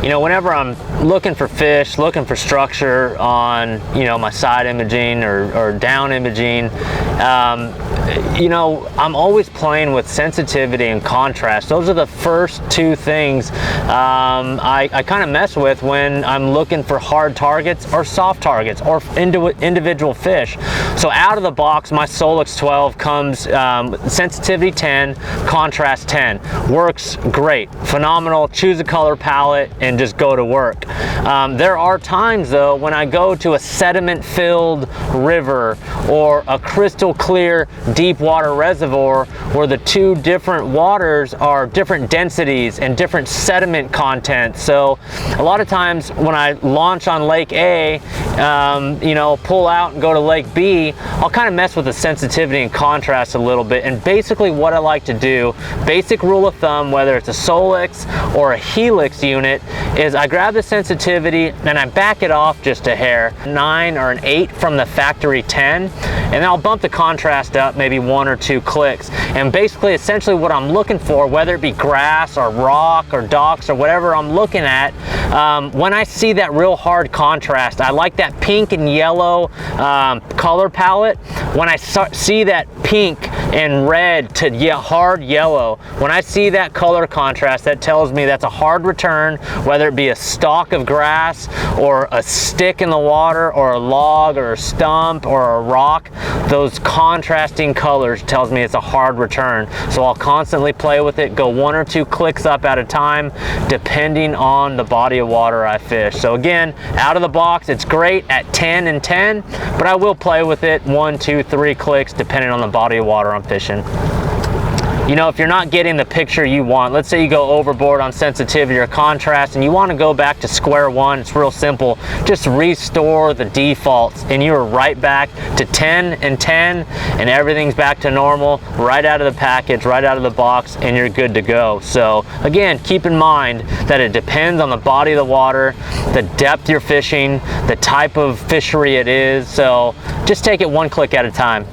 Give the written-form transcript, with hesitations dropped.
you know, whenever I'm looking for fish, looking for structure on, you know, my side imaging or down imaging, you know, I'm always playing with sensitivity and contrast. Those are the first two things I kind of mess with when I'm looking for hard targets or soft targets or individual fish. So out of the box, my Solix 12 comes sensitivity 10, contrast 10. Works great, phenomenal. Choose a color palette and just go to work. There are times though when I go to a sediment-filled river or a crystal clear deep water reservoir where the two different waters are different densities and different sediment content. So a lot of times when I launch on Lake A, you know, pull out and go to Lake B, I'll kind of mess with the sensitivity and contrast a little bit. And basically what I like to do, basic rule of thumb, whether it's a Solix or a Helix unit, is I grab the sensitivity and I back it off just a hair, 9 or an 8 from the factory 10, and then I'll bump the contrast up maybe 1 or 2 clicks. And basically essentially what I'm looking for, whether it be grass or rock or docks or whatever I'm looking at, when I see that real hard contrast, I like that pink and yellow color palette. When I see that pink and red to hard yellow, when I see that color contrast, that tells me that's a hard return, whether it be a stalk of grass or a stick in the water or a log or a stump or a rock. Those contrasting colors tells me it's a hard return. So I'll constantly play with it, go 1 or 2 clicks up at a time, depending on the body of water I fish. So again, out of the box, it's great at 10 and 10, but I will play with it 1, 2, 3 clicks depending on the body of water I'm fishing. You know, if you're not getting the picture you want, let's say you go overboard on sensitivity or contrast and you want to go back to square one, it's real simple. Just restore the defaults and you're right back to 10 and 10 and everything's back to normal, right out of the package, right out of the box, and you're good to go. So again, keep in mind that it depends on the body of the water, the depth you're fishing, the type of fishery it is. So just take it 1 click at a time.